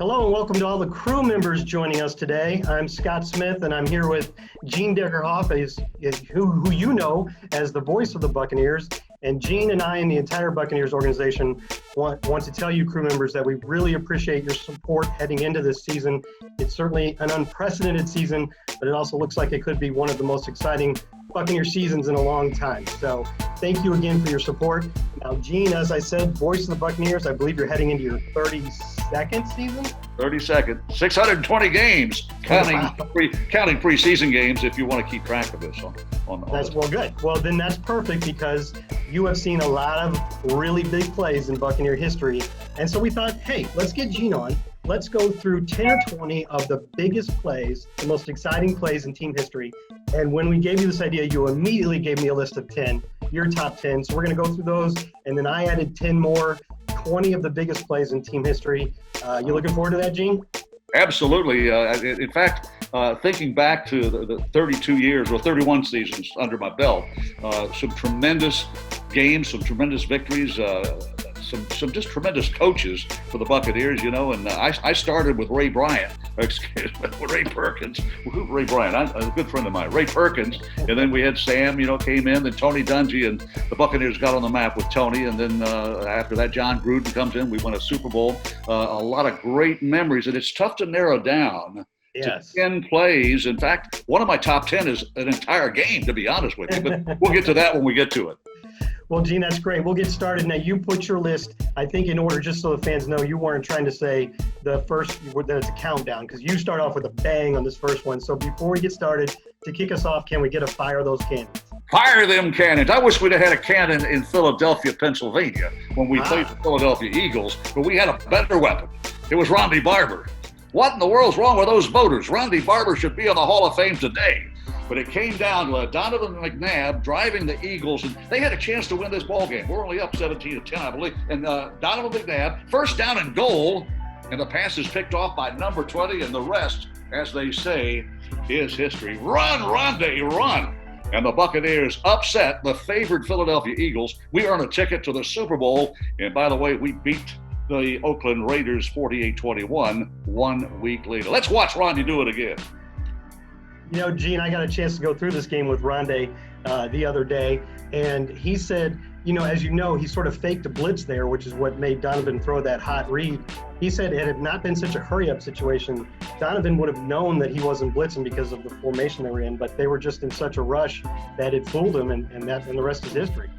Hello and welcome to all the crew members joining us today. I'm Scott Smith and I'm here with Gene Deckerhoff, who you know as the voice of the Buccaneers. And Gene and I and the entire Buccaneers organization want to tell you crew members that we really appreciate your support heading into this season. It's certainly an unprecedented season, but it also looks like it could be one of the most exciting Buccaneer seasons in a long time. So thank you again for your support. Now, Gene, as I said, voice of the Buccaneers, I believe you're heading into your 32nd season? 32nd, 620 games, counting preseason games if you want to keep track of this. Well, good. Well, then that's perfect because you have seen a lot of really big plays in Buccaneer history. And so we thought, hey, let's get Gene on. Let's go through 10 or 20 of the biggest plays, the most exciting plays in team history. And when we gave you this idea, you immediately gave me a list of 10, your top 10. So we're going to go through those. And then I added 10 more, 20 of the biggest plays in team history. You looking forward to that, Gene? Absolutely. In fact, thinking back to the 32 years or 31 seasons under my belt, some tremendous games, some tremendous victories, some just tremendous coaches for the Buccaneers, you know. And I started with Ray Bryant, Ray Perkins, Ray Bryant, a good friend of mine, Ray Perkins. And then we had Sam, came in, then Tony Dungy, and the Buccaneers got on the map with Tony. And then after that, John Gruden comes in. We won a Super Bowl. A lot of great memories, and it's tough to narrow down. Yes. To 10 plays. In fact, one of my top 10 is an entire game, to be honest with you. But we'll get to that when we get to it. Well, Gene, that's great. We'll get started. Now, you put your list, I think, in order, just so the fans know, you weren't trying to say the first, that it's a countdown, because you start off with a bang on this first one. So before we get started, to kick us off, can we get a fire those cannons? Fire them cannons. I wish we'd have had a cannon in Philadelphia, Pennsylvania, when we played the Philadelphia Eagles, but we had a better weapon. It was Ronde Barber. What in the world's wrong with those voters? Ronde Barber should be in the Hall of Fame today. But it came down to Donovan McNabb driving the Eagles, and they had a chance to win this ball game. We're only up 17-10, I believe. And Donovan McNabb, first down and goal, and the pass is picked off by number 20, and the rest, as they say, is history. Run, Ronde, run! And the Buccaneers upset the favored Philadelphia Eagles. We earn a ticket to the Super Bowl, and by the way, we beat the Oakland Raiders 48-21 1 week later. Let's watch Ronde do it again. Gene, I got a chance to go through this game with Ronde the other day, and he said, as you know, he sort of faked a blitz there, which is what made Donovan throw that hot read. He said had it not been such a hurry-up situation, Donovan would have known that he wasn't blitzing because of the formation they were in, but they were just in such a rush that it fooled him, and the rest is history.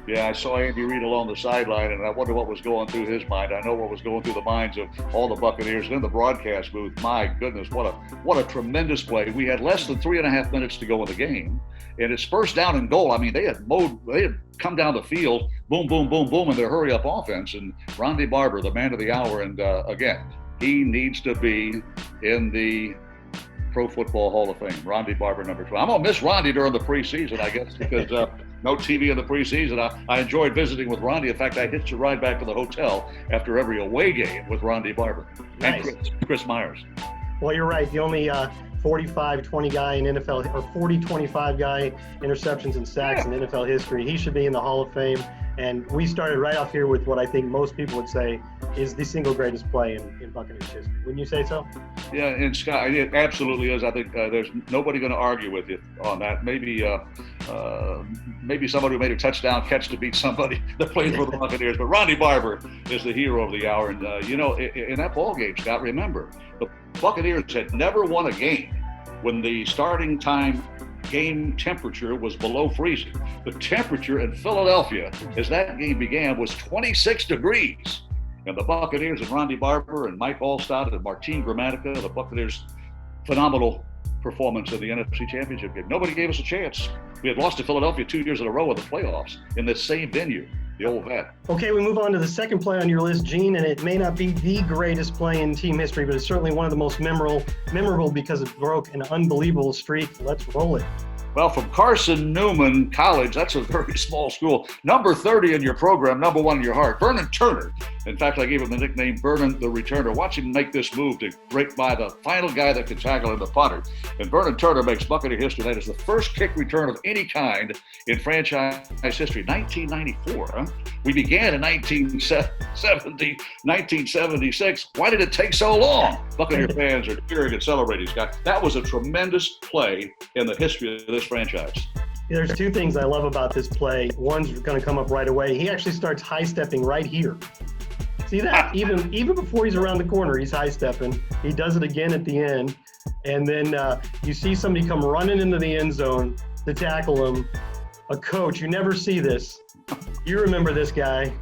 Yeah, I saw Andy Reid along the sideline, and I wonder what was going through his mind. I know what was going through the minds of all the Buccaneers in the broadcast booth. My goodness, what a tremendous play. We had less than 3.5 minutes to go in the game, and it's first down and goal. I mean, they had come down the field, boom, boom, boom, boom, in their hurry-up offense. And Ronde Barber, the man of the hour, and again, he needs to be in the Pro Football Hall of Fame. Ronde Barber, number 12. I'm going to miss Ronde during the preseason, I guess, because no TV in the preseason. I enjoyed visiting with Ronde. In fact, I hitched a ride back to the hotel after every away game with Ronde Barber. Nice. And Chris Myers. Well, you're right. The only 45-20 guy in NFL, or 40-25 guy interceptions and sacks in NFL history. He should be in the Hall of Fame. And we started right off here with what I think most people would say is the single greatest play in Buccaneers history. Wouldn't you say so? Yeah, and Scott, it absolutely is. I think there's nobody going to argue with you on that. Maybe somebody who made a touchdown catch to beat somebody that played for the Buccaneers. But Ronde Barber is the hero of the hour. And, in that ball game, Scott, remember, the Buccaneers had never won a game when the starting time game temperature was below freezing. The temperature in Philadelphia as that game began was 26 degrees. And the Buccaneers and Ronde Barber and Mike Alstott and Martin Gramatica, the Buccaneers' phenomenal performance in the NFC Championship game. Nobody gave us a chance. We had lost to Philadelphia 2 years in a row in the playoffs in this same venue, the old vet. Okay, we move on to the second play on your list, Gene, and it may not be the greatest play in team history, but it's certainly one of the most memorable because it broke an unbelievable streak. Let's roll it. Well, from Carson Newman College, that's a very small school. Number 30 in your program, number 1 in your heart. Vernon Turner In fact, I gave him the nickname Vernon the Returner. Watch him make this move to break by the final guy that could tackle him, the punter. And Vernon Turner makes Buccaneer history. That is the first kick return of any kind in franchise history. 1994, huh? We began in 1976. Why did it take so long? Buccaneer fans are cheering and celebrating, Scott. That was a tremendous play in the history of this franchise. There's two things I love about this play. One's going to come up right away. He actually starts high-stepping right here. See that? Even before he's around the corner, he's high-stepping. He does it again at the end. And then you see somebody come running into the end zone to tackle him. A coach, you never see this. You remember this guy,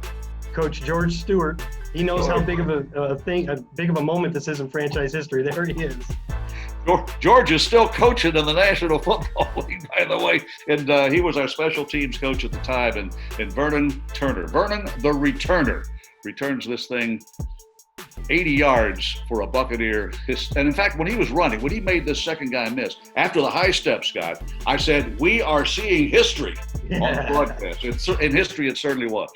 Coach George Stewart. He knows how big of a moment this is in franchise history. There he is. George is still coaching in the National Football League, by the way, and he was our special teams coach at the time. And Vernon Turner, Vernon the Returner, returns this thing 80 yards for a Buccaneer. And in fact, when he was running, when he made this second guy miss, after the high step, Scott, I said, we are seeing history on the broadcast. In history, it certainly was.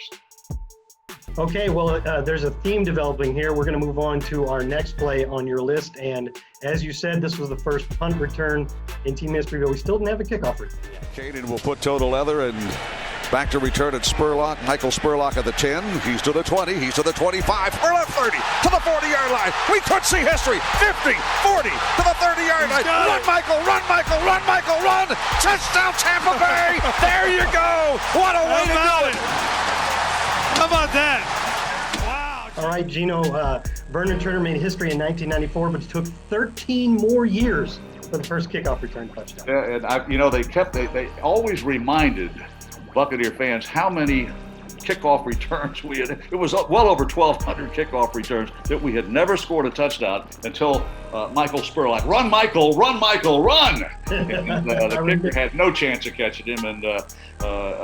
Okay, well, there's a theme developing here. We're going to move on to our next play on your list. And as you said, this was the first punt return in team history, but we still didn't have a kickoff return yet. Caden will put toe to leather and back to return at Spurlock. Michael Spurlock at the 10. He's to the 20. He's to the 25. Spurlock 30 to the 40-yard line. We could see history. 50, 40 to the 30-yard line. Run, Michael, run, Michael, run, Michael, run. Touchdown, Tampa Bay. There you go. What a way to do it. How about that? Wow. All right, Gino, Vernon Turner made history in 1994, but it took 13 more years for the first kickoff return touchdown. Yeah, and they always reminded Buccaneer fans how many kickoff returns we had. It was well over 1,200 kickoff returns that we had never scored a touchdown until Michael Spurlock. Run, Michael, run, Michael, run! And the kicker had no chance of catching him. And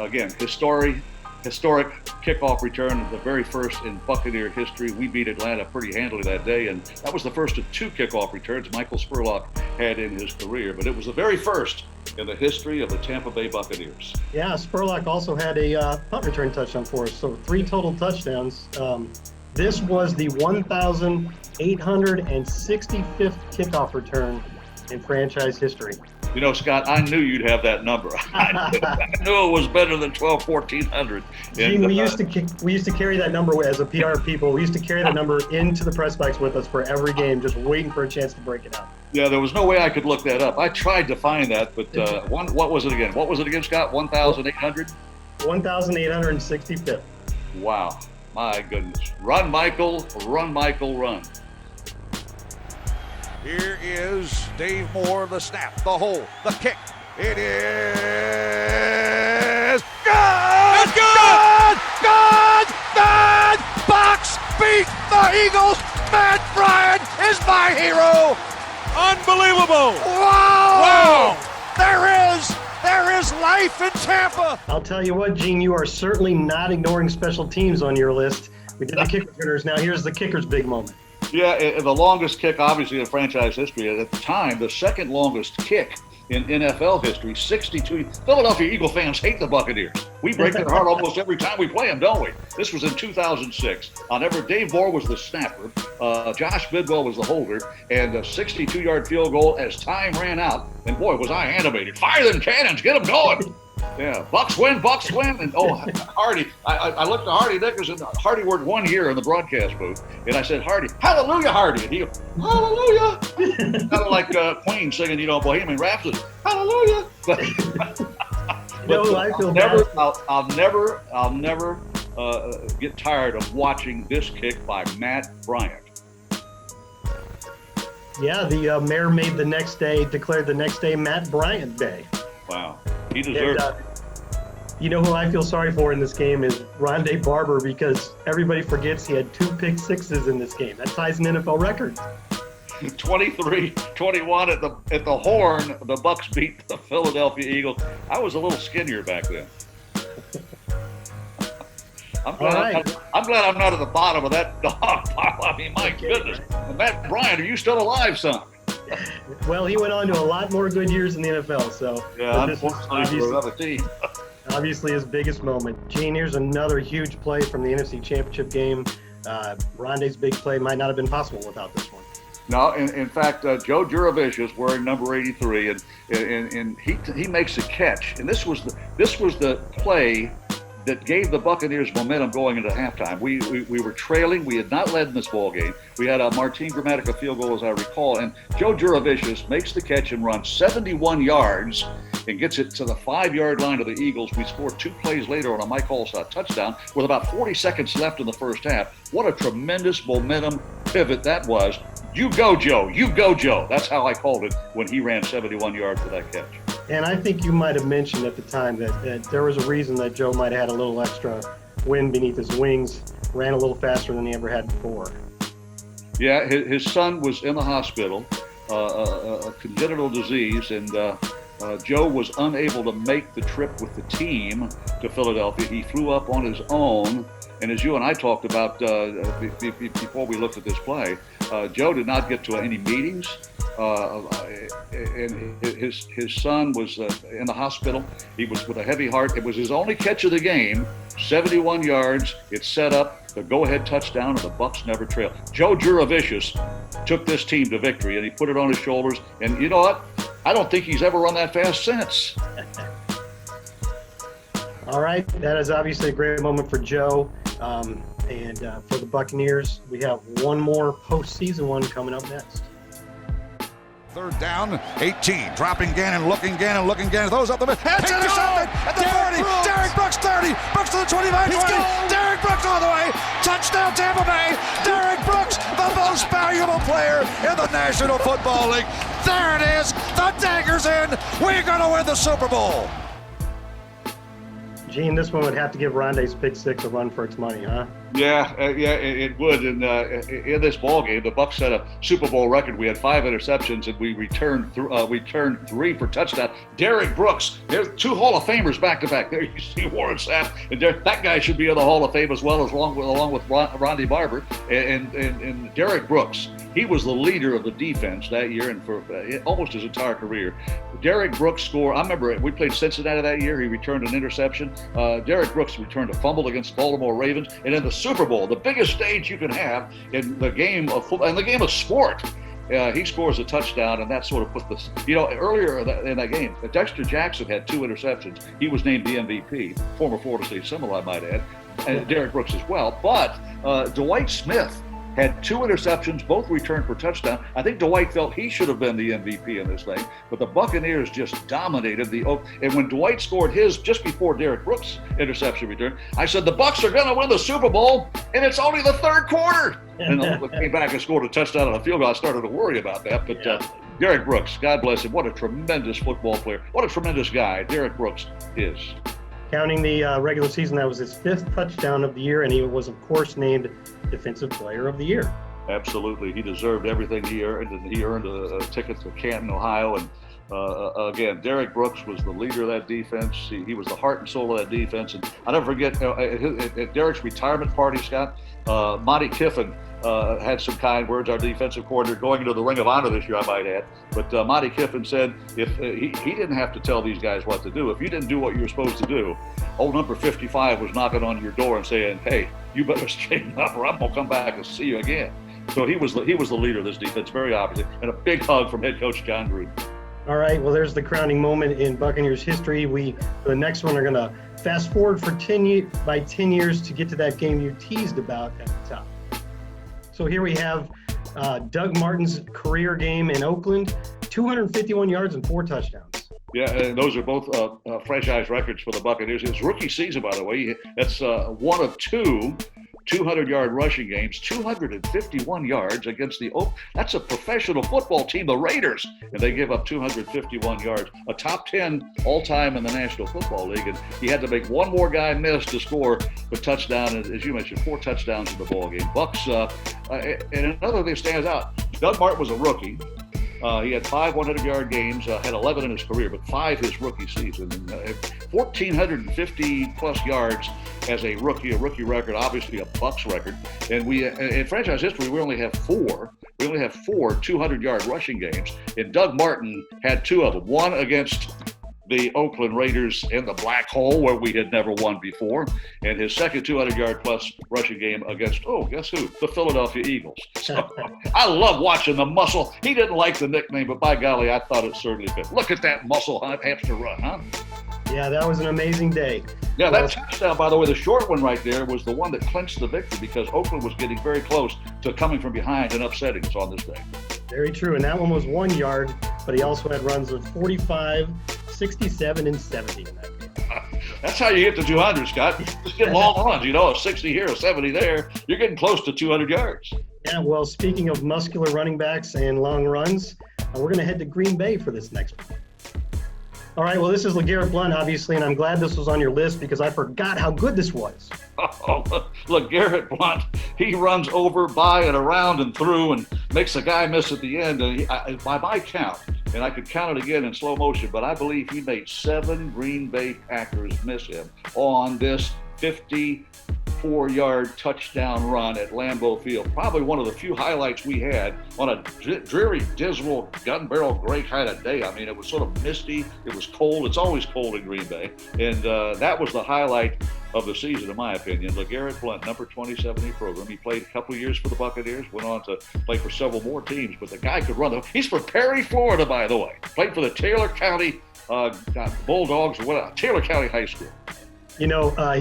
again, historic kickoff return, the very first in Buccaneer history. We beat Atlanta pretty handily that day, and that was the first of two kickoff returns Michael Spurlock had in his career, but it was the very first in the history of the Tampa Bay Buccaneers. Yeah, Spurlock also had a punt return touchdown for us, so 3 total touchdowns. This was the 1,865th kickoff return in franchise history. You know, Scott, I knew you'd have that number. I knew it was better than 1,400. Gene, we used to carry that number as a PR people. We used to carry that number into the press box with us for every game, just waiting for a chance to break it out. Yeah, there was no way I could look that up. I tried to find that, but what was it again? What was it again, Scott? 1,800? 1,865th. Wow, my goodness. Run, Michael, run, Michael, run. Here is Dave Moore, the snap, the hole, the kick. It is good! It's good! Good! Good! Bucs beat the Eagles! Matt Bryant is my hero! Unbelievable! Wow! There is life in Tampa! I'll tell you what, Gene, you are certainly not ignoring special teams on your list. We did the kick returners. Now here's the kicker's big moment. Yeah, the longest kick, obviously, in franchise history. At the time, the second longest kick in NFL history, 62. Philadelphia Eagle fans hate the Buccaneers. We break their heart almost every time we play them, don't we? This was in 2006. Dave Moore was the snapper. Josh Bidwell was the holder. And a 62-yard field goal as time ran out. And boy, was I animated. Fire them cannons. Get them going. Yeah, Bucs win, Bucs win. And Hardy, I looked at Hardy Nickerson. Hardy worked 1 year in the broadcast booth. And I said, Hardy, hallelujah, Hardy. And he goes, hallelujah. Kind of like Queen singing, Bohemian Rhapsody. Hallelujah. I feel I'll never get tired of watching this kick by Matt Bryant. Yeah, the mayor declared the next day Matt Bryant Day. Wow. He deserves it. You know who I feel sorry for in this game is Ronde Barber, because everybody forgets he had 2 pick sixes in this game. That ties an NFL record. 23-21 at the Horn. The Bucs beat the Philadelphia Eagles. I was a little skinnier back then. I'm glad I'm not at the bottom of that dog pile. I mean, my goodness. Matt Bryant, are you still alive, son? Well, he went on to a lot more good years in the NFL, so yeah, unfortunately for another team. Obviously his biggest moment. Gene, here's another huge play from the NFC Championship game. Ronde's big play might not have been possible without this one. No, in fact, Joe Jurevicius wearing number 83, and he makes a catch, and this was the play that gave the Buccaneers momentum going into halftime. We were trailing. We had not led in this ball game. We had a Martin Gramatica field goal, as I recall, and Joe Jurevicius makes the catch and runs 71 yards and gets it to the 5-yard line of the Eagles. We scored 2 plays later on a Mike Alstott touchdown with about 40 seconds left in the first half. What a tremendous momentum pivot that was. You go, Joe. You go, Joe. That's how I called it when he ran 71 yards for that catch. And I think you might have mentioned at the time that there was a reason that Joe might have had a little extra wind beneath his wings, ran a little faster than he ever had before. Yeah, his son was in the hospital, a congenital disease, and Joe was unable to make the trip with the team to Philadelphia. He flew up on his own, and as you and I talked about before we looked at this play, Joe did not get to any meetings, and his son was in the hospital. He was with a heavy heart. It was his only catch of the game, 71 yards. It set up the go-ahead touchdown, and the Bucs never trailed. Joe Jurevicius took this team to victory, and he put it on his shoulders. And you know what? I don't think he's ever run that fast since. All right, that is obviously a great moment for Joe. And for the Buccaneers, we have one more postseason one coming up next. 3rd down, 18, dropping Gannon, looking, throws up the middle, it's intercepted at the 40, Derrick Brooks 30, Brooks to the 25, 20, Derrick Brooks all the way, touchdown Tampa Bay, Derrick Brooks, the most valuable player in the National Football League. There it is, the dagger's in, we're gonna win the Super Bowl. Gene, this one would have to give Ronde's pick six a run for its money, huh? Yeah, it would. And in this ball game, the Bucs set a Super Bowl record. We had 5 interceptions, and we returned 3 for touchdown. Derrick Brooks, there's 2 Hall of Famers back to back. There you see Warren Sapp, and that guy should be in the Hall of Fame as well, along with Ronde Barber and Derrick Brooks. He was the leader of the defense that year and for almost his entire career. Derrick Brooks scored. I remember we played Cincinnati that year. He returned an interception. Derrick Brooks returned a fumble against the Baltimore Ravens, and in the Super Bowl, the biggest stage you can have in the game of football, in the game of sport, he scores a touchdown, and that sort of put this. Earlier in that game, Dexter Jackson had 2 interceptions. He was named the MVP, former Florida State Seminole, I might add, and Derrick Brooks as well. But Dwight Smith had 2 interceptions, both returned for touchdown. I think Dwight felt he should have been the MVP in this thing, but the Buccaneers just dominated and when Dwight scored his just before Derrick Brooks' interception return, I said, the Bucs are going to win the Super Bowl, and it's only the 3rd quarter. And they came back and scored a touchdown on a field goal. I started to worry about that, but Derrick Brooks, God bless him, what a tremendous football player. What a tremendous guy Derrick Brooks is. Counting the regular season, that was his 5th touchdown of the year, and he was, of course, named Defensive Player of the Year. Absolutely. He deserved everything he earned, and he earned a ticket to Canton, Ohio. And again, Derrick Brooks was the leader of that defense. He was the heart and soul of that defense. And I'll never forget at Derrick's retirement party, Scott, Monty Kiffin had some kind words, our defensive coordinator, going into the Ring of Honor this year, I might add. But Monty Kiffin said if he didn't have to tell these guys what to do. If you didn't do what you were supposed to do, old number 55 was knocking on your door and saying, hey, you better straighten up or I'm going to come back and see you again. So he was the leader of this defense, very obviously, and a big hug from head coach John Gruden. All right, well, there's the crowning moment in Buccaneers history. The next one are going to fast forward for 10 years to get to that game you teased about at the top. So here we have Doug Martin's career game in Oakland, 251 yards and 4 touchdowns. Yeah, and those are both franchise records for the Buccaneers. His rookie season, by the way, that's one of 2 200-yard rushing games, 251 yards against that's a professional football team, the Raiders, and they give up 251 yards, a top 10 all-time in the National Football League, and he had to make one more guy miss to score the touchdown, and as you mentioned, 4 touchdowns in the ball game. Bucs, and another thing stands out, Doug Martin was a rookie. He had 5 100-yard games, had 11 in his career, but 5 his rookie season. And 1,450-plus yards as a rookie record, obviously a Bucs record. And we, in franchise history, we only have 4. We only have 4 200-yard rushing games. And Doug Martin had 2 of them. One against the Oakland Raiders in the black hole where we had never won before, and his second 200-yard-plus rushing game against, guess who? The Philadelphia Eagles. So I love watching the muscle. He didn't like the nickname, but by golly, I thought it certainly fit. Look at that muscle hamster run, huh? Yeah, that was an amazing day. Yeah, that touchdown, by the way, the short one right there was the one that clinched the victory because Oakland was getting very close to coming from behind and upsetting us on this day. Very true, and that one was 1 yard, but he also had runs of 45, 67, and 70 in that game. That's how you get to 200, Scott. Just get long runs, a 60 here, a 70 there. You're getting close to 200 yards. Yeah, well, speaking of muscular running backs and long runs, we're going to head to Green Bay for this next one. All right, well, this is LaGarrette Blount, obviously, and I'm glad this was on your list because I forgot how good this was. LaGarrette Blount, he runs over, by, and around and through and makes a guy miss at the end. And by my count, and I could count it again in slow motion, but I believe he made 7 Green Bay Packers miss him on this 54-yard touchdown run at Lambeau Field. Probably one of the few highlights we had on a dreary, dismal, gun barrel gray kind of day. I mean, it was sort of misty. It was cold. It's always cold in Green Bay. And that was the highlight of the season, in my opinion. LaGarrette Blount, number 27 in the program. He played a couple of years for the Buccaneers, went on to play for several more teams, but the guy could run. He's from Perry, Florida, by the way. Played for the Taylor County Bulldogs, or Taylor County High School. He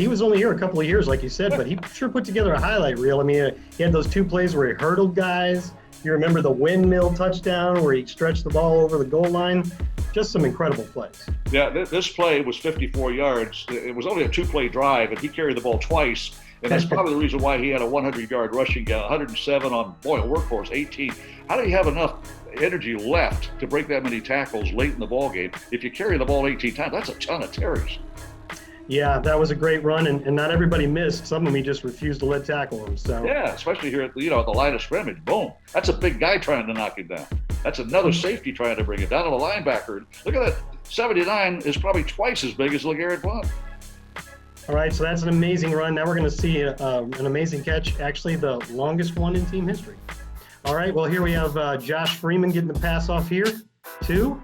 was only here a couple of years, like you said, but he sure put together a highlight reel. I mean, he had those 2 plays where he hurdled guys. You remember the windmill touchdown where he stretched the ball over the goal line? Just some incredible plays. Yeah, this play was 54 yards. It was only a 2-play drive, and he carried the ball twice. And that's probably the reason why he had a 100-yard rushing game, 107 on, a workhorse, 18. How do you have enough energy left to break that many tackles late in the ball game? If you carry the ball 18 times, that's a ton of carries. Yeah, that was a great run, and not everybody missed. Some of them he just refused to let tackle him. So yeah, especially here at the line of scrimmage. Boom. That's a big guy trying to knock him down. That's another safety trying to bring it down on a linebacker. Look at that. 79 is probably twice as big as LaGarrette Blount. All right, so that's an amazing run. Now we're going to see an amazing catch, actually the longest one in team history. All right, well, here we have Josh Freeman getting the pass off here. 2.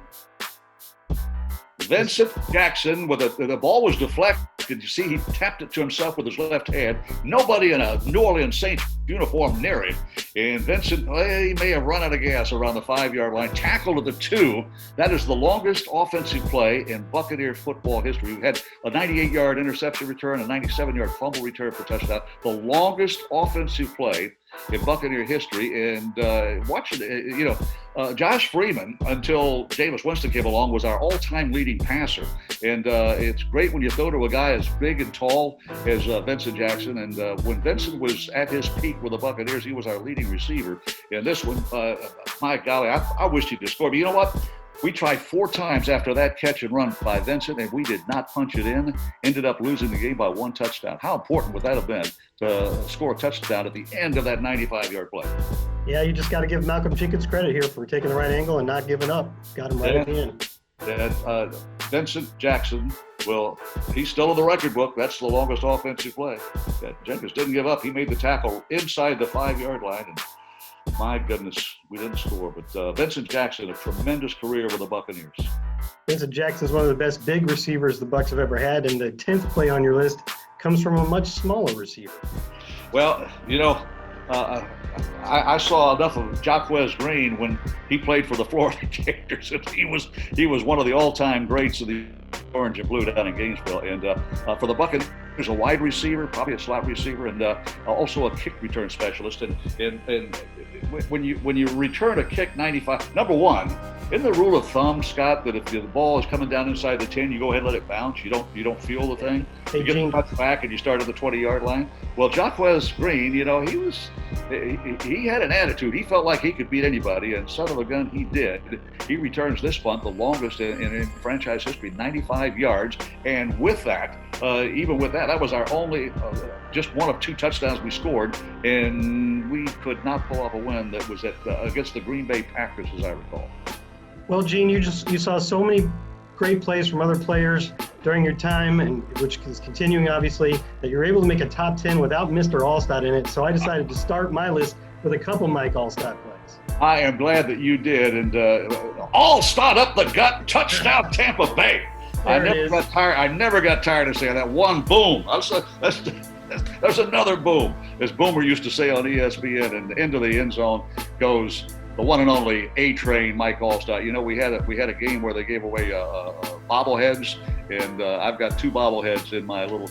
Vincent Jackson, the ball was deflected. You see, he tapped it to himself with his left hand. Nobody in a New Orleans Saints uniform near him. And Vincent, he may have run out of gas around the 5-yard line. Tackle to the 2. That is the longest offensive play in Buccaneers football history. We had a 98-yard interception return, a 97-yard fumble return for touchdown. The longest offensive play in Buccaneer history. And watching, Josh Freeman, until Jameis Winston came along, was our all-time leading passer. And it's great when you throw to a guy as big and tall as Vincent Jackson. And when Vincent was at his peak with the Buccaneers, he was our leading receiver. And this one, my golly, I wished he'd scored. But you know what? We tried 4 times after that catch and run by Vincent, and we did not punch it in. Ended up losing the game by 1 touchdown. How important would that have been to score a touchdown at the end of that 95-yard play? Yeah, you just got to give Malcolm Jenkins credit here for taking the right angle and not giving up. Got him right at the end. Vincent Jackson, he's still in the record book. That's the longest offensive play. Jenkins didn't give up. He made the tackle inside the 5-yard line, and my goodness, we didn't score. But Vincent Jackson, a tremendous career with the Buccaneers. Vincent Jackson's one of the best big receivers the Bucs have ever had, and the 10th play on your list comes from a much smaller receiver. Well, I saw enough of Jacquez Green when he played for the Florida Gators, and he was one of the all-time greats of the orange and blue down in Gainesville. And for the Buccaneers, a wide receiver, probably a slot receiver, and also a kick return specialist. And when you return a kick 95, number one, isn't the rule of thumb, Scott, that if the ball is coming down inside the 10, you go ahead and let it bounce? You don't feel the thing. You get the touch back and you start at the 20-yard line. Well, Jacquez Green, he had an attitude. He felt like he could beat anybody, and son of a gun, he did. He returns this punt, the longest in franchise history, 95 yards. And with that, even with that was our only, just one of 2 touchdowns we scored, and we could not pull off a win that was against the Green Bay Packers, as I recall. Well, Gene, you saw so many great plays from other players during your time, and which is continuing, obviously, that you're able to make a top 10 without Mr. Alstott in it. So I decided to start my list with a couple Mike Alstott plays. I am glad that you did. And Alstott up the gut, touchdown Tampa Bay. I never got tired of saying that one boom. There's another boom. As Boomer used to say on ESPN, and into the end zone goes the one and only A-Train, Mike Alstott. You know, we had a game where they gave away bobbleheads, and I've got 2 bobbleheads in my little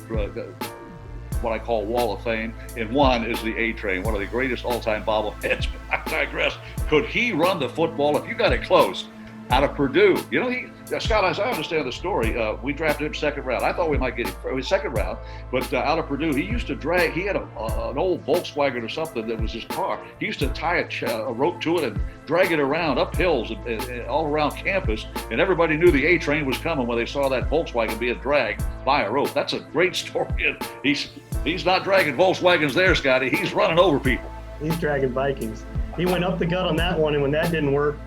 what I call Wall of Fame, and one is the A-Train, one of the greatest all-time bobbleheads. But I digress. Could he run the football if you got it close? Out of Purdue, you know, Scott, as I understand the story, we drafted him 2nd round. I thought we might get him 2nd round, but out of Purdue, he used to drag. He had an old Volkswagen or something that was his car. He used to tie a rope to it and drag it around up hills and all around campus, and everybody knew the A-Train was coming when they saw that Volkswagen being dragged by a rope. That's a great story. And he's not dragging Volkswagens there, Scotty. He's running over people. He's dragging Vikings. He went up the gut on that one, and when that didn't work,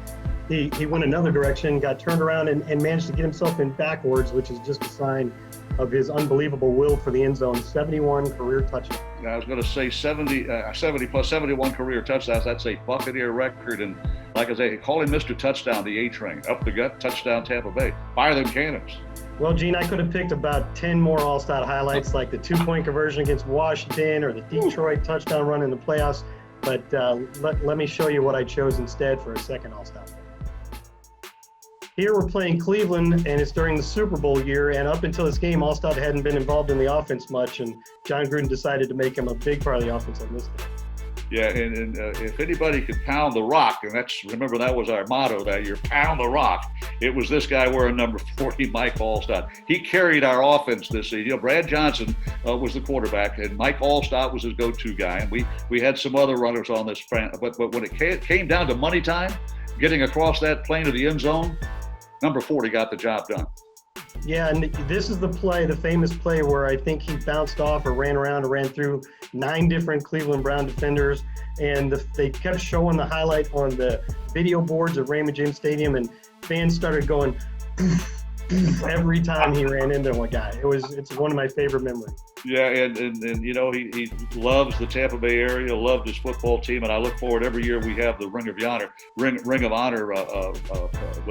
he went another direction, got turned around, and managed to get himself in backwards, which is just a sign of his unbelievable will for the end zone. 71 career touchdowns. I was going to say 70 plus 71 career touchdowns. That's a Buccaneer record. And like I say, call him Mr. Touchdown, the A-Train. Up the gut, touchdown, Tampa Bay. Fire them cannons. Well, Gene, I could have picked about 10 more Alstott highlights, like the 2-point conversion against Washington or the Detroit touchdown run in the playoffs. But let me show you what I chose instead for a second Alstott. Here we're playing Cleveland, and it's during the Super Bowl year, and up until this game, Alstott hadn't been involved in the offense much, and John Gruden decided to make him a big part of the offense on this day. Yeah, and if anybody could pound the rock, and remember that was our motto that year, pound the rock, it was this guy wearing number 40, Mike Alstott. He carried our offense this season. You know, Brad Johnson was the quarterback, and Mike Alstott was his go-to guy, and we had some other runners on this, but when it came down to money time, getting across that plane of the end zone, number 40 got the job done. Yeah, and this is the famous play where I think he bounced off or ran around or ran through 9 different Cleveland Brown defenders, and they kept showing the highlight on the video boards at Raymond James Stadium, and fans started going every time he ran into one guy. It's one of my favorite memories. Yeah, and you know, he loves the Tampa Bay area, loved his football team, and I look forward every year we have the Ring of Honor when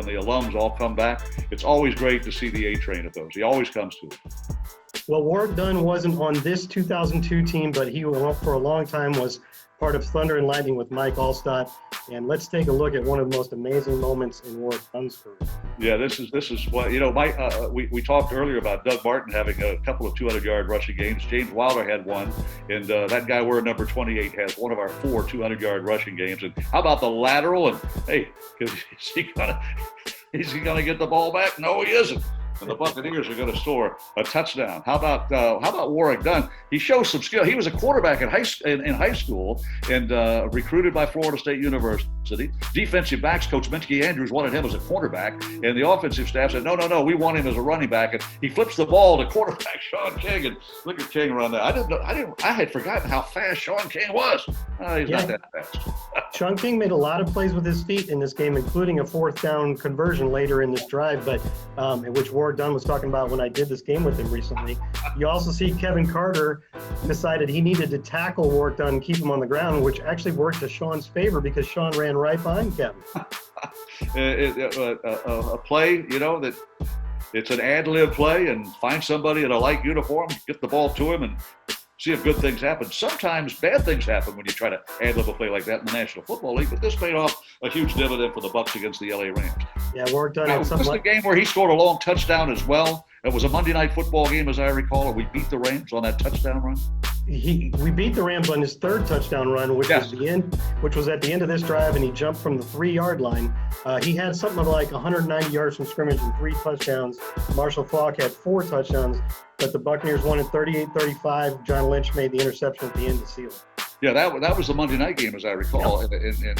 the alums all come back. It's always great to see the A-Train at those. He always comes to it. Well, Warwick Dunn wasn't on this 2002 team, but he for a long time was part of Thunder and Lightning with Mike Alstott. And let's take a look at one of the most amazing moments in Warwick Dunn's career. Yeah, this is what, you know, Mike, we talked earlier about Doug Martin having a couple of 200-yard rushing games. James Wilder had one, and that guy wearing number 28 has one of our 4 200-yard rushing games. And how about the lateral? And hey, is he gonna get the ball back? No, he isn't. And the Buccaneers are going to score a touchdown. How about Warwick Dunn? He shows some skill. He was a quarterback in high school and recruited by Florida State University. Defensive backs coach Minsky Andrews wanted him as a quarterback, and the offensive staff said, no, we want him as a running back. And he flips the ball to quarterback Sean King, and look at King run there. I had forgotten how fast Sean King was. He's not that fast. Sean King made a lot of plays with his feet in this game, including a 4th down conversion later in this drive, but which Warwick Dunn was talking about when I did this game with him recently. You also see Kevin Carter decided he needed to tackle Warwick Dunn and keep him on the ground, which actually worked to Sean's favor because Sean ran right behind Kevin. A play, you know, that it's an ad-lib play, and find somebody in a light uniform, get the ball to him, and see if good things happen. Sometimes bad things happen when you try to ad-lib a play like that in the National Football League, but this paid off a huge dividend for the Bucs against the LA Rams. Yeah, Warwick Dunn. Was this the game where he scored a long touchdown as well? It was a Monday Night Football game, as I recall, and we beat the Rams on that touchdown run. We beat the Rams on his 3rd touchdown run, which was at the end of this drive, and he jumped from the 3-yard line. He had something like 190 yards from scrimmage and 3 touchdowns. Marshall Faulk had 4 touchdowns, but the Buccaneers won at 38-35. John Lynch made the interception at the end to seal it. Yeah, that was the Monday night game, as I recall. Yep.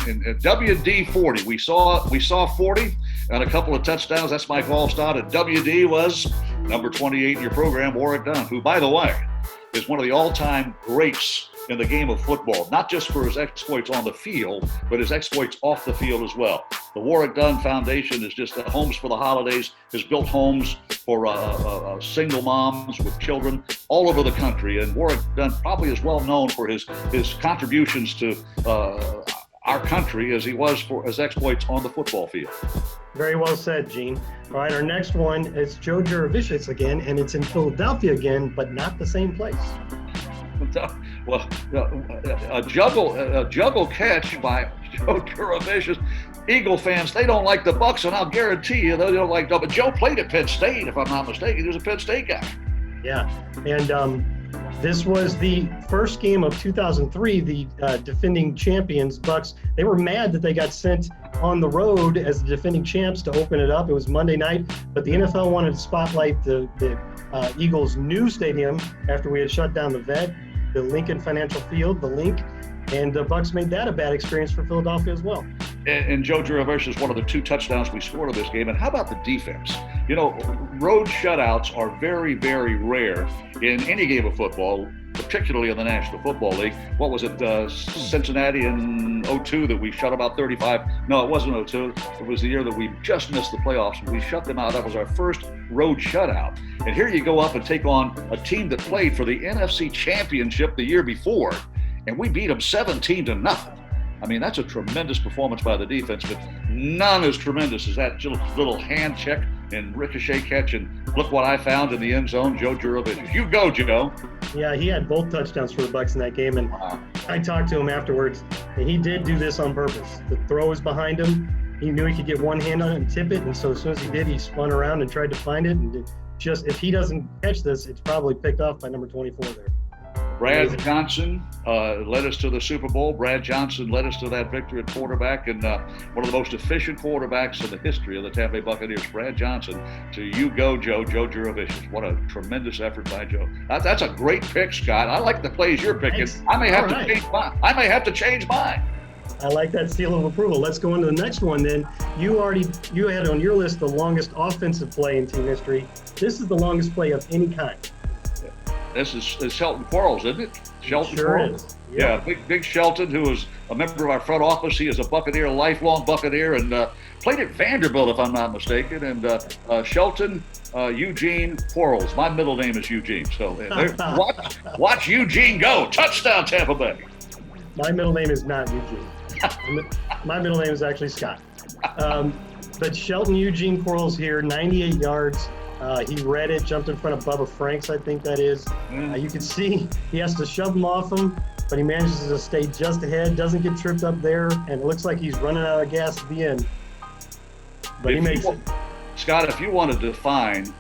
In WD 40, we saw 40 and a couple of touchdowns. That's Mike Alstott. And WD was number 28 in your program, Warwick Dunn, who, by the way, is one of the all-time greats in the game of football, not just for his exploits on the field, but his exploits off the field as well. The Warwick Dunn Foundation is just Homes for the Holidays, has built homes for single moms with children all over the country. And Warwick Dunn probably is well known for his contributions to our country as he was for his exploits on the football field. Very well said, Gene. All right, our next one is Joe Jurevicius again, and it's in Philadelphia again, but not the same place. Well, a juggle catch by Joe Jurevicius. Eagle fans, they don't like the Bucs, and I'll guarantee you they don't like them. But Joe played at Penn State, if I'm not mistaken. He was a Penn State guy. Yeah, and this was the first game of 2003. The defending champions, Bucs, they were mad that they got sent on the road as the defending champs to open it up. It was Monday night, but the NFL wanted to spotlight the Eagles' new stadium after we had shut down the vet, the Lincoln Financial Field, the Link, and the Bucs made that a bad experience for Philadelphia as well. And Joe Jurevicius, one of the 2 touchdowns we scored in this game. And how about the defense? You know, road shutouts are very, very rare in any game of football, particularly in the National Football League. What was it, Cincinnati in 02 that we shut about 35? No, it wasn't 02. It was the year that we just missed the playoffs, and we shut them out. That was our first road shutout. And here you go up and take on a team that played for the NFC Championship the year before, and we beat them 17-0. I mean, that's a tremendous performance by the defense, but none as tremendous as that little hand check and ricochet catch. And look what I found in the end zone, Joe Jurevicius. You go, Joe. Yeah, he had both touchdowns for the Bucs in that game, and I talked to him afterwards, and he did do this on purpose. The throw was behind him. He knew he could get one hand on it and tip it, and so as soon as he did, he spun around and tried to find it. And just if he doesn't catch this, it's probably picked off by number 24 there. Brad Johnson led us to the Super Bowl. Brad Johnson led us to that victory at quarterback, and one of the most efficient quarterbacks in the history of the Tampa Bay Buccaneers. Brad Johnson, to you go, Joe Jurevicius. What a tremendous effort by Joe. That's a great pick, Scott. I like the plays you're picking. Thanks. I may have to change mine. I like that seal of approval. Let's go into the next one then. You had on your list the longest offensive play in team history. This is the longest play of any kind. This is Shelton Quarles, isn't it? Shelton Quarles. Is. Yeah, big Shelton, who was a member of our front office. He is a Buccaneer, a lifelong Buccaneer, and played at Vanderbilt, if I'm not mistaken. And Shelton Eugene Quarles. My middle name is Eugene. So watch Eugene go. Touchdown, Tampa Bay. My middle name is not Eugene. My middle name is actually Scott. But Shelton Eugene Quarles here, 98 yards. He read it, jumped in front of Bubba Franks, I think that is. You can see he has to shove him off him, but he manages to stay just ahead, doesn't get tripped up there, and it looks like he's running out of gas at the end. But he makes it. Scott, if you want to define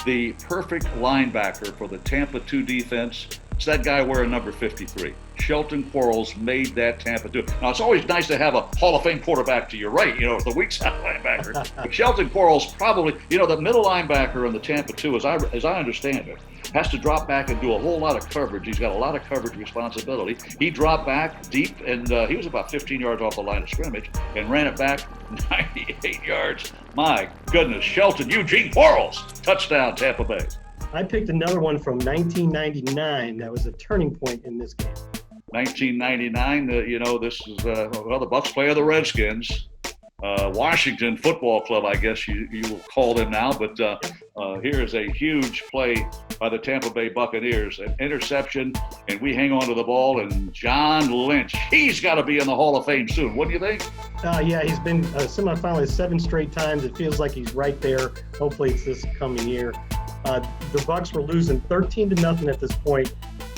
the perfect linebacker for the Tampa 2 defense, it's that guy wearing number 53. Shelton Quarles made that Tampa do it. Now, it's always nice to have a Hall of Fame quarterback to your right, the weak side linebacker. But Shelton Quarles probably, the middle linebacker in the Tampa 2, as I understand it, has to drop back and do a whole lot of coverage. He's got a lot of coverage responsibility. He dropped back deep, and he was about 15 yards off the line of scrimmage and ran it back 98 yards. My goodness, Shelton Eugene Quarles, touchdown, Tampa Bay. I picked another one from 1999 that was a turning point in this game. 1999, this is, the Bucs play the Redskins. Washington Football Club, I guess you will call them now. But here is a huge play by the Tampa Bay Buccaneers. An interception, and we hang on to the ball. And John Lynch, he's got to be in the Hall of Fame soon. What do you think? Yeah, he's been semifinalist 7 straight times. It feels like he's right there. Hopefully it's this coming year. The Bucs were losing 13-0 at this point.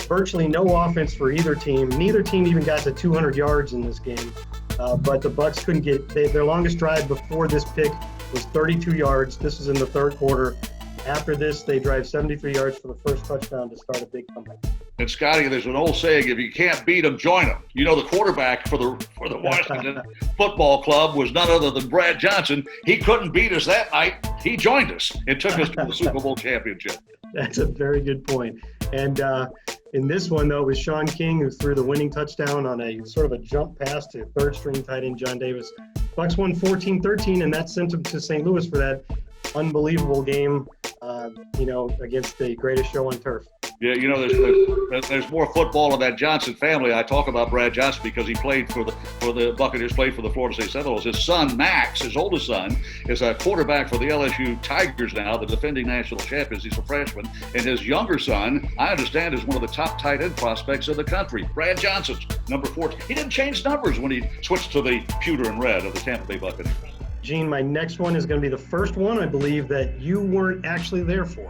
Virtually no offense for either team. Neither team even got to 200 yards in this game. But the Bucs couldn't get their longest drive before this pick was 32 yards. This was in the third quarter. After this, they drive 73 yards for the first touchdown to start a big comeback. And Scotty, there's an old saying: if you can't beat them, join them. The quarterback for the Washington Football Club was none other than Brad Johnson. He couldn't beat us that night. He joined us and took us to the Super Bowl championship. That's a very good point. And in this one, though, it was Sean King who threw the winning touchdown on a sort of a jump pass to third-string tight end John Davis. Bucs won 14-13, and that sent them to St. Louis for that unbelievable game, against the greatest show on turf. Yeah, you know, there's more football in that Johnson family. I talk about Brad Johnson because he played for the Buccaneers, played for the Florida State Seminoles. His son, Max, his oldest son, is a quarterback for the LSU Tigers now, the defending national champions. He's a freshman. And his younger son, I understand, is one of the top tight end prospects in the country. Brad Johnson's number 14. He didn't change numbers when he switched to the pewter and red of the Tampa Bay Buccaneers. Gene, my next one is going to be the first one, I believe, that you weren't actually there for.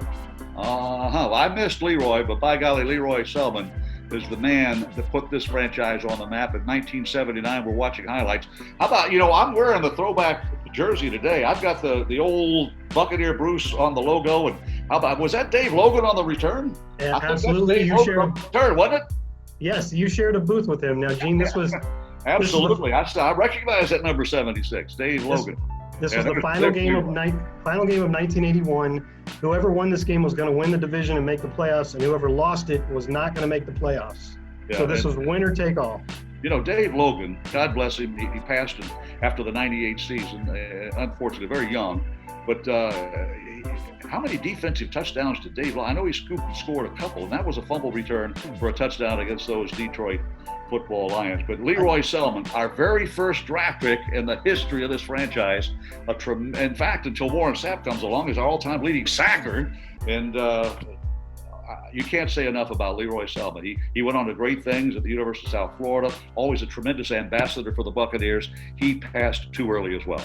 I missed Leroy, but by golly, Leroy Selmon is the man that put this franchise on the map. In 1979, we're watching highlights. How about, I'm wearing the throwback jersey today. I've got the old Buccaneer Bruce on the logo. And how about, was that Dave Logan on the return? Yeah, absolutely. You shared on the return, wasn't it? Yes, you shared a booth with him. Now, Gene, this was... Absolutely. I recognize that number 76, Dave Logan. This was the final game of 1981. Whoever won this game was going to win the division and make the playoffs, and whoever lost it was not going to make the playoffs. Yeah, so this was winner take all. Dave Logan, God bless him, he passed after the 98 season, unfortunately, very young. But how many defensive touchdowns did Dave Logan? I know he scored a couple, and that was a fumble return for a touchdown against those Detroit Football Lions. But Leroy Selmon, our very first draft pick in the history of this franchise, in fact, until Warren Sapp comes along, is our all-time leading sacker. And you can't say enough about Leroy Selmon. He went on to great things at the University of South Florida, always a tremendous ambassador for the Buccaneers. He passed too early as well.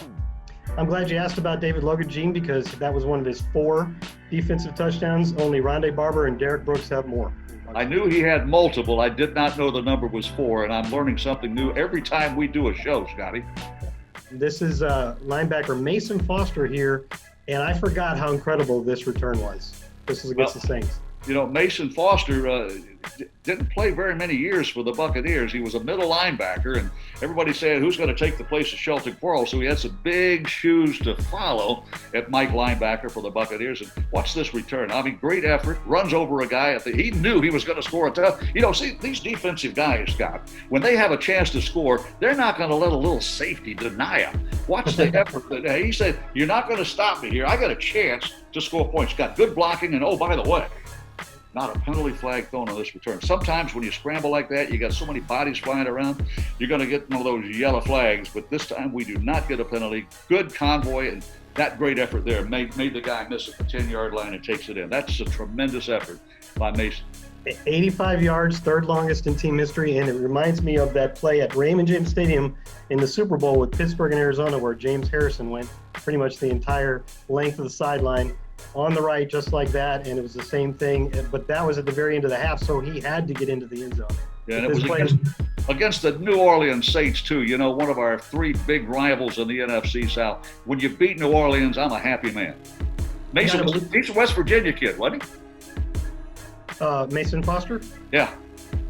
I'm glad you asked about David Logan, Gene, because that was one of his 4 defensive touchdowns. Only Ronde Barber and Derrick Brooks have more. I knew he had multiple. I did not know the number was 4, and I'm learning something new every time we do a show, Scotty. This is linebacker Mason Foster here, and I forgot how incredible this return was. This is against the Saints. Mason Foster didn't play very many years for the Buccaneers. He was a middle linebacker, and everybody said, who's going to take the place of Shelton Quarles? So he had some big shoes to follow at Mike linebacker for the Buccaneers. And watch this return. I mean, great effort. Runs over a guy. He knew he was going to score a touchdown. See, these defensive guys, Scott, when they have a chance to score, they're not going to let a little safety deny them. Watch the effort. He said, you're not going to stop me here. I got a chance to score points. Got good blocking, and oh, by the way, not a penalty flag thrown on this return. Sometimes when you scramble like that, you got so many bodies flying around, you're going to get one of those yellow flags. But this time we do not get a penalty. Good convoy, and that great effort there made the guy miss at the 10-yard line and takes it in. That's a tremendous effort by Mason. 85 yards, third longest in team history, and it reminds me of that play at Raymond James Stadium in the Super Bowl with Pittsburgh and Arizona, where James Harrison went pretty much the entire length of the sideline on the right, just like that, and it was the same thing, but that was at the very end of the half, so he had to get into the end zone. Yeah, and it was against the New Orleans Saints, too. One of our 3 big rivals in the NFC South. When you beat New Orleans, I'm a happy man. Mason, he's a West Virginia kid, wasn't he? Mason Foster? Yeah.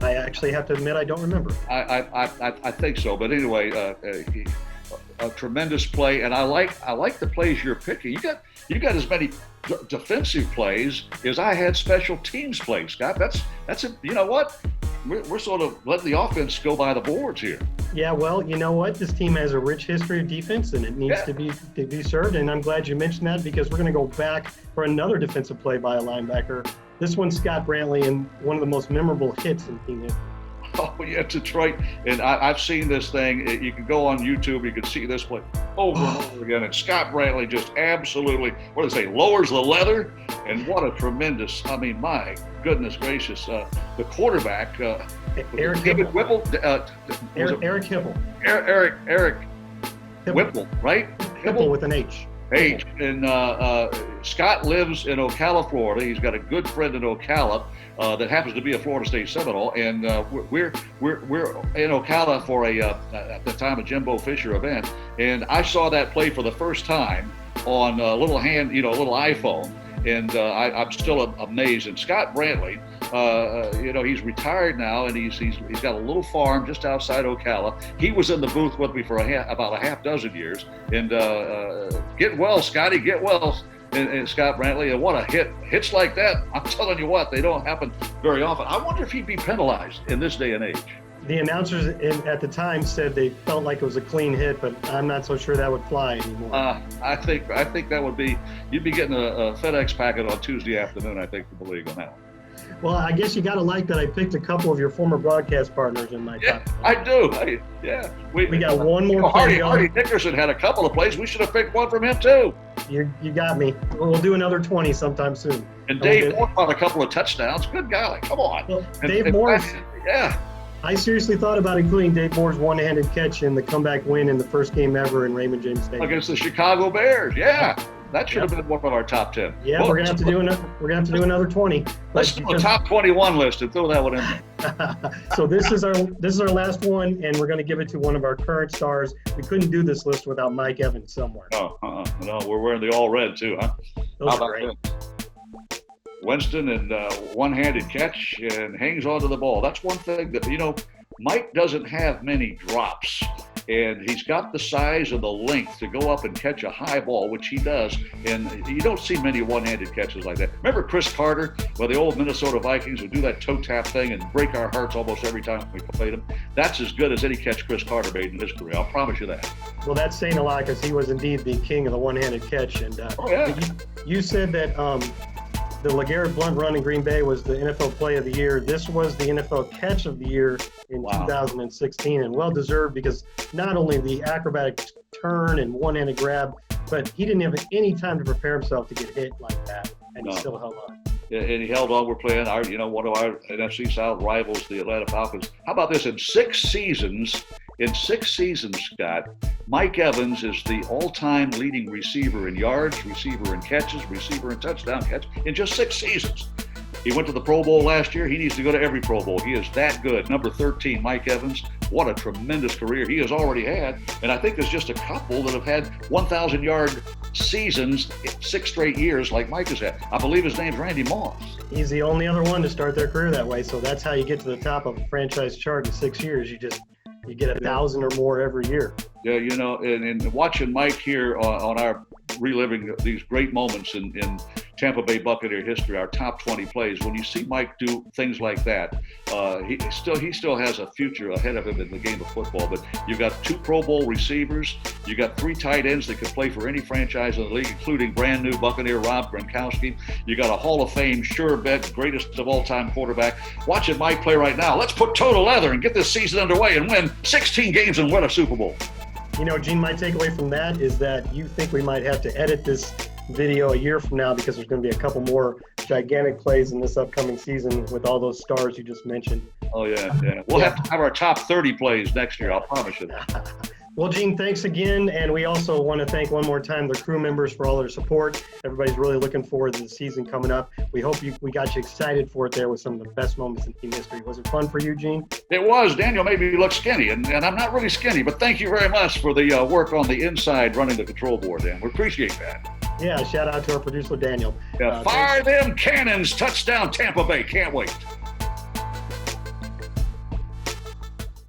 I actually have to admit I don't remember. I think so, but anyway, a tremendous play, and I like the plays you're picking. You got as many defensive plays as I had special teams plays, Scott. That's a, you know what? We're sort of letting the offense go by the boards here. Yeah, well, you know what? This team has a rich history of defense, and it needs to be served. And I'm glad you mentioned that, because we're going to go back for another defensive play by a linebacker. This one's Scot Brantley, and one of the most memorable hits in team history. Oh, yeah, Detroit. And I've seen this thing. You can go on YouTube. You can see this play over and over again. And Scot Brantley just absolutely, what do they say, lowers the leather. And what a tremendous, my goodness gracious. The quarterback, Eric David Whipple. Eric Hipple. Eric Whipple, right? Hipple with an H. And Scott lives in Ocala, Florida. He's got a good friend in Ocala that happens to be a Florida State Seminole, and we're in Ocala for at the time a Jimbo Fisher event, and I saw that play for the first time on a little iPhone, and I'm still amazed. And Scot Brantley, he's retired now, and he's got a little farm just outside Ocala. He was in the booth with me for about a half dozen years. And get well, Scotty, get well. And Scot Brantley, and what a hit. Hits like that, I'm telling you what, they don't happen very often. I wonder if he'd be penalized in this day and age. The announcers at the time said they felt like it was a clean hit, but I'm not so sure that would fly anymore. I think that would be, you'd be getting a FedEx packet on Tuesday afternoon, I think, from the league on that one. Well, I guess you got to like that I picked a couple of your former broadcast partners in my top. I do. We got one more play going. Hardy Dickerson had a couple of plays. We should have picked one from him, too. You got me. We'll do another 20 sometime soon. And Dave Moore caught a couple of touchdowns. Good golly, come on. Well, Dave Moore. Yeah. I seriously thought about including Dave Moore's one-handed catch in the comeback win in the first game ever in Raymond James Stadium. Against the Chicago Bears, yeah. That should have been one of our top 10. Yeah, we're gonna have to do another 20. Let's do a top 21 list and throw that one in there. So this is our last one, and we're gonna give it to one of our current stars. We couldn't do this list without Mike Evans somewhere. No, we're wearing the all red too, huh? Those are great. Winston and one-handed catch and hangs onto the ball. That's one thing that Mike doesn't have many drops. And he's got the size and the length to go up and catch a high ball, which he does. And you don't see many one-handed catches like that. Remember Chris Carter, the old Minnesota Vikings would do that toe tap thing and break our hearts almost every time we played him? That's as good as any catch Chris Carter made in his career. I'll promise you that. Well, that's saying a lot because he was indeed the king of the one-handed catch. And you said that the LaGarrette Blount run in Green Bay was the NFL Play of the Year. This was the NFL Catch of the Year in 2016, and well-deserved because not only the acrobatic turn and one-handed grab, but he didn't have any time to prepare himself to get hit like that, and he still held on. Yeah, and he held on. We're playing one of our NFC South rivals, the Atlanta Falcons. How about this? In six seasons, Scott, Mike Evans is the all-time leading receiver in yards, receiver in catches, receiver in touchdown catch in just 6 seasons. He went to the Pro Bowl last year. He needs to go to every Pro Bowl. He is that good. Number 13, Mike Evans. What a tremendous career he has already had. And I think there's just a couple that have had 1,000-yard seasons 6 straight years like Mike has had. I believe his name's Randy Moss. He's the only other one to start their career that way. So that's how you get to the top of a franchise chart in 6 years. You get 1,000 or more every year. Yeah, and watching Mike here on our reliving these great moments in Tampa Bay Buccaneer history, our top 20 plays. When you see Mike do things like that, he still has a future ahead of him in the game of football. But you've got 2 Pro Bowl receivers, you got 3 tight ends that could play for any franchise in the league, including brand new Buccaneer Rob Gronkowski. You got a Hall of Fame sure bet greatest of all time quarterback. Watching Mike play right now. Let's put total leather and get this season underway and win 16 games and win a Super Bowl. Gene, my takeaway from that is that you think we might have to edit this video a year from now because there's going to be a couple more gigantic plays in this upcoming season with all those stars you just mentioned. Oh, yeah. We'll have to have our top 30 plays next year, I'll promise you that. Well, Gene, thanks again. And we also want to thank one more time the crew members for all their support. Everybody's really looking forward to the season coming up. We hope we got you excited for it there with some of the best moments in team history. Was it fun for you, Gene? It was. Daniel made me look skinny, and I'm not really skinny, but thank you very much for the work on the inside running the control board, Dan. We appreciate that. Yeah, shout out to our producer, Daniel. Yeah, fire them cannons. Touchdown, Tampa Bay. Can't wait.